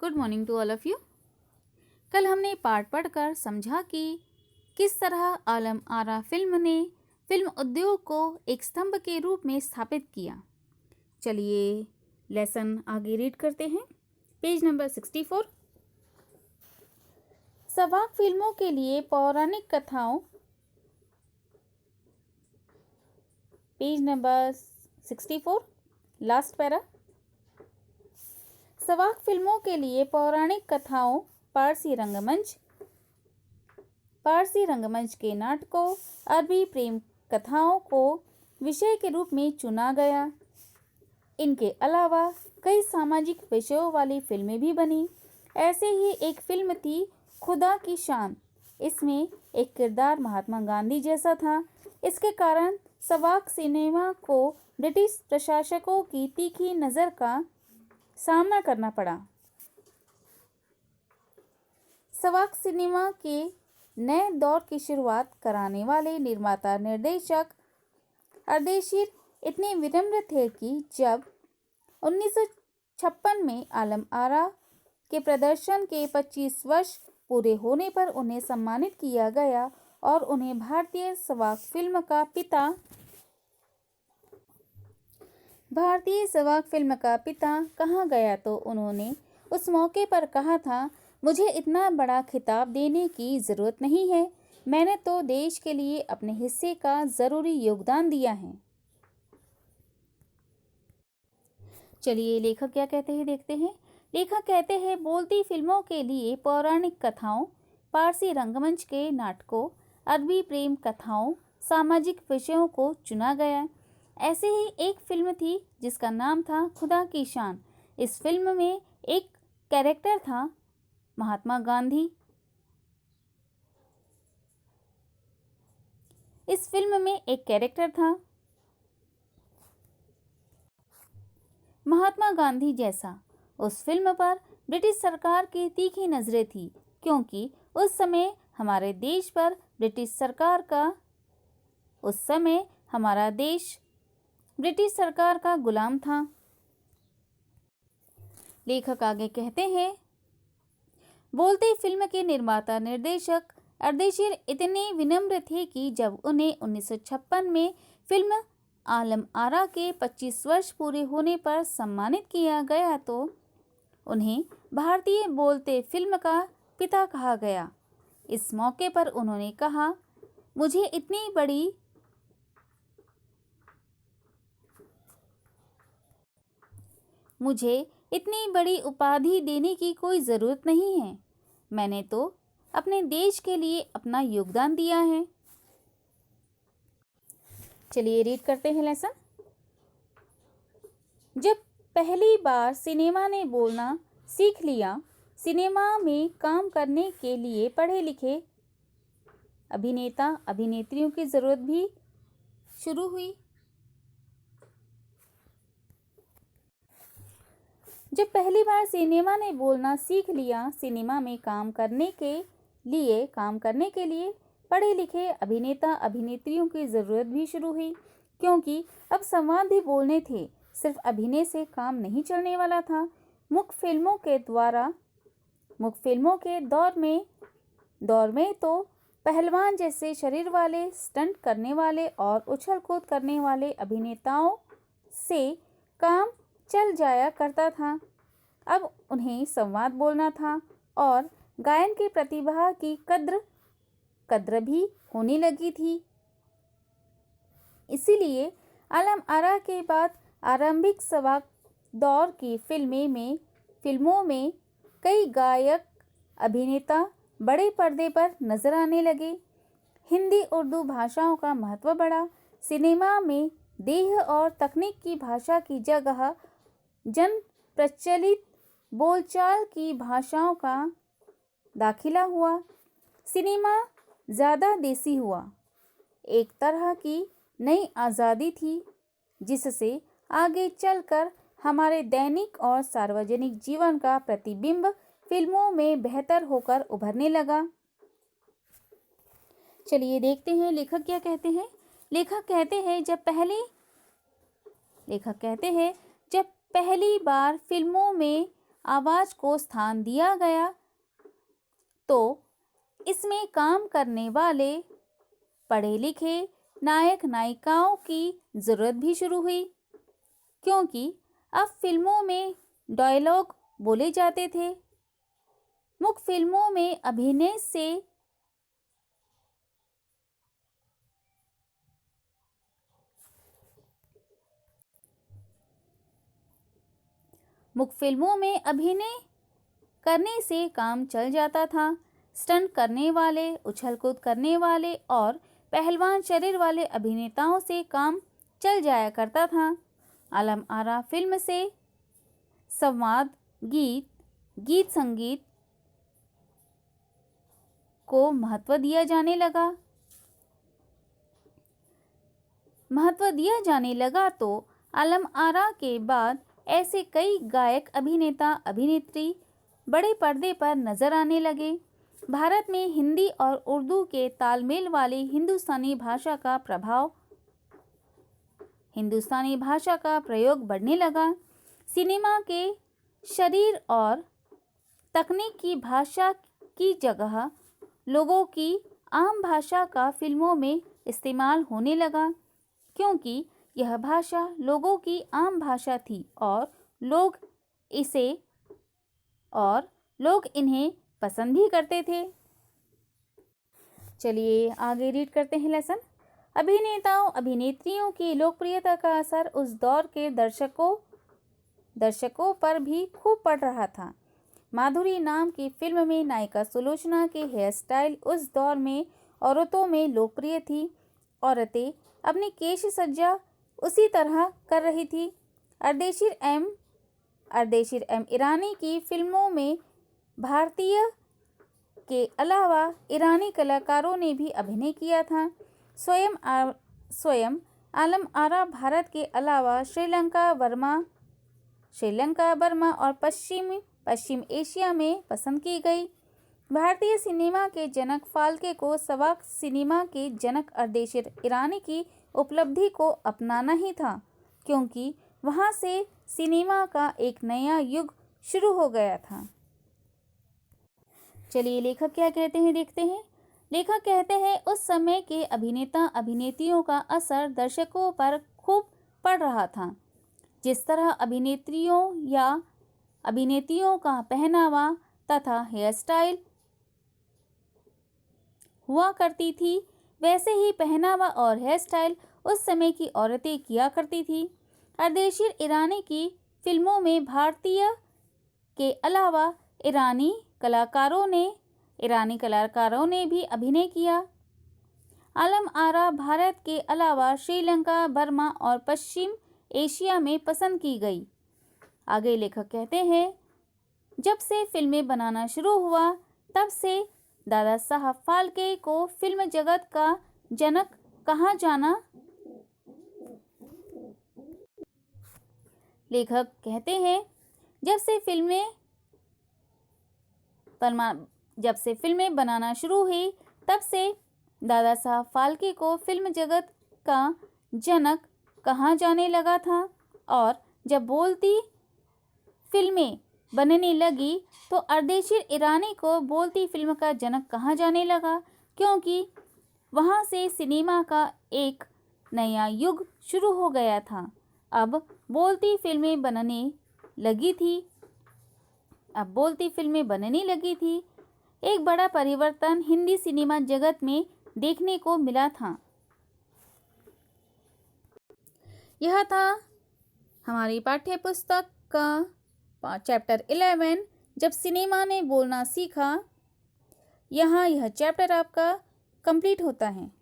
Good morning to all of you. कल हमने पाठ पढ़कर समझा कि किस तरह आलम आरा फिल्म ने फिल्म उद्योग को एक स्तंभ के रूप में स्थापित किया। चलिए लेसन आगे रीड करते हैं। Page number 64। सवाक फिल्मों के लिए पौराणिक कथाओं, पेज नंबर 64, लास्ट पैरा। सवाक फिल्मों के लिए पौराणिक कथाओं, पारसी रंगमंच के नाटकों, अरबी प्रेम कथाओं को विषय के रूप में चुना गया। इनके अलावा कई सामाजिक विषयों वाली फिल्में भी बनी। ऐसे ही एक फिल्म थी खुदा की शान। इसमें एक किरदार महात्मा गांधी जैसा था। इसके कारण सवाक सिनेमा को ब्रिटिश प्रशासकों की तीखी नज़र का सामना करना पड़ा। सवाक सिनेमा के नए दौर की शुरुआत कराने वाले निर्माता निर्देशक अर्देशीर इतने विनम्र थे कि जब 1956 में आलम आरा के प्रदर्शन के 25 वर्ष पूरे होने पर उन्हें सम्मानित किया गया और उन्हें भारतीय सवाक फिल्म का पिता कहा गया, तो उन्होंने उस मौके पर कहा था, मुझे इतना बड़ा खिताब देने की ज़रूरत नहीं है। मैंने तो देश के लिए अपने हिस्से का ज़रूरी योगदान दिया है। चलिए लेखक क्या कहते हैं देखते हैं। लेखक कहते हैं, बोलती फिल्मों के लिए पौराणिक कथाओं, पारसी रंगमंच के नाटकों, अरबी प्रेम कथाओं, सामाजिक विषयों को चुना गया। ऐसे ही एक फिल्म थी जिसका नाम था खुदा की शान। इस फिल्म में एक कैरेक्टर था महात्मा गांधी। इस फिल्म में एक कैरेक्टर था महात्मा गांधी जैसा। उस फिल्म पर ब्रिटिश सरकार की तीखी नजरें थी, क्योंकि उस समय हमारे देश पर हमारा देश ब्रिटिश सरकार का गुलाम था। लेखक आगे कहते हैं, बोलते फिल्म के निर्माता निर्देशक अर्देशीर इतने विनम्र थे कि जब उन्हें 1956 में फिल्म आलम आरा के 25 वर्ष पूरे होने पर सम्मानित किया गया, तो उन्हें भारतीय बोलते फिल्म का पिता कहा गया। इस मौके पर उन्होंने कहा, मुझे इतनी बड़ी उपाधि देने की कोई ज़रूरत नहीं है। मैंने तो अपने देश के लिए अपना योगदान दिया है। चलिए रीड करते हैं लेसन। जब पहली बार सिनेमा ने बोलना सीख लिया, सिनेमा में काम करने के लिए पढ़े लिखे अभिनेता अभिनेत्रियों की ज़रूरत भी शुरू हुई। जब पहली बार सिनेमा ने बोलना सीख लिया, सिनेमा में काम करने के लिए पढ़े लिखे अभिनेता अभिनेत्रियों की ज़रूरत भी शुरू हुई, क्योंकि अब संवाद भी बोलने थे। सिर्फ अभिनय से काम नहीं चलने वाला था। मुख्य फिल्मों के दौर में तो पहलवान जैसे शरीर वाले, स्टंट करने वाले और उछल कूद करने वाले अभिनेताओं से काम चल जाया करता था। अब उन्हें संवाद बोलना था और गायन की प्रतिभा की कद्र भी होने लगी थी। इसीलिए आलम आरा के बाद आरंभिक सवाक दौर की फिल्मों में कई गायक अभिनेता बड़े पर्दे पर नजर आने लगे। हिंदी उर्दू भाषाओं का महत्व बढ़ा। सिनेमा में देह और तकनीक की भाषा की जगह जन प्रचलित बोलचाल की भाषाओं का दाखिला हुआ। सिनेमा ज़्यादा देसी हुआ। एक तरह की नई आज़ादी थी, जिससे आगे चलकर हमारे दैनिक और सार्वजनिक जीवन का प्रतिबिंब फिल्मों में बेहतर होकर उभरने लगा। चलिए देखते हैं लेखक क्या कहते हैं। लेखक कहते हैं, जब पहली बार फिल्मों में आवाज़ को स्थान दिया गया तो इसमें काम करने वाले पढ़े लिखे नायक नायिकाओं की ज़रूरत भी शुरू हुई, क्योंकि अब फिल्मों में डायलॉग बोले जाते थे। मुख्य फिल्मों में अभिनय से करने से काम चल जाता था। स्टंट करने वाले, उछल कूद करने वाले और पहलवान शरीर वाले अभिनेताओं से काम चल जाया करता था। आलम आरा फिल्म से संवाद, गीत संगीत को महत्व दिया जाने लगा तो आलम आरा के बाद ऐसे कई गायक, अभिनेता, अभिनेत्री बड़े पर्दे पर नजर आने लगे। भारत में हिंदी और उर्दू के तालमेल वाली हिंदुस्तानी भाषा का प्रयोग बढ़ने लगा। सिनेमा के शरीर और तकनीक की भाषा की जगह लोगों की आम भाषा का फिल्मों में इस्तेमाल होने लगा, क्योंकि यह भाषा लोगों की आम भाषा थी और लोग इन्हें पसंद भी करते थे। चलिए आगे रीड करते हैं लेसन। अभिनेताओं अभिनेत्रियों की लोकप्रियता का असर उस दौर के दर्शकों पर भी खूब पड़ रहा था। माधुरी नाम की फिल्म में नायिका सुलोचना के हेयर स्टाइल उस दौर में औरतों में लोकप्रिय थी। औरतें अपनी केश सज्जा उसी तरह कर रही थी। अर्देशीर एम ईरानी की फिल्मों में भारतीय के अलावा ईरानी कलाकारों ने भी अभिनय किया था। स्वयं आलम आरा भारत के अलावा श्रीलंका, बर्मा और पश्चिम एशिया में पसंद की गई। भारतीय सिनेमा के जनक फाल्के को सवाक सिनेमा के जनक अर्देशीर ईरानी की उपलब्धि को अपनाना ही था, क्योंकि वहां से सिनेमा का एक नया युग शुरू हो गया था। चलिए लेखक क्या कहते हैं देखते हैं। लेखक कहते हैं उस समय के अभिनेता अभिनेत्रियों का असर दर्शकों पर खूब पड़ रहा था। जिस तरह अभिनेत्रियों का पहनावा तथा हेयर स्टाइल हुआ करती थी, वैसे ही पहनावा और हेयर स्टाइल उस समय की औरतें किया करती थी। अर्देशीर ईरानी की फिल्मों में भारतीय के अलावा ईरानी कलाकारों ने भी अभिनय किया। आलम आरा भारत के अलावा श्रीलंका, बर्मा और पश्चिम एशिया में पसंद की गई। आगे लेखक कहते हैं जब से फिल्में बनाना शुरू हुआ तब से दादा साहब फाल्के को फिल्म जगत का जनक कहा जाना। लेखक कहते हैं जब से फिल्में बनाना शुरू हुई तब से दादा साहब फाल्के को फिल्म जगत का जनक कहा जाने लगा था, और जब बोलती फिल्में बनने लगी तो अर्देशीर ईरानी को बोलती फिल्म का जनक कहा जाने लगा, क्योंकि वहां से सिनेमा का एक नया युग शुरू हो गया था। अब बोलती फिल्में बनने लगी थी। एक बड़ा परिवर्तन हिंदी सिनेमा जगत में देखने को मिला था। यह था हमारी पाठ्य पुस्तक का चैप्टर 11 जब सिनेमा ने बोलना सीखा। यहाँ यह चैप्टर आपका कंप्लीट होता है।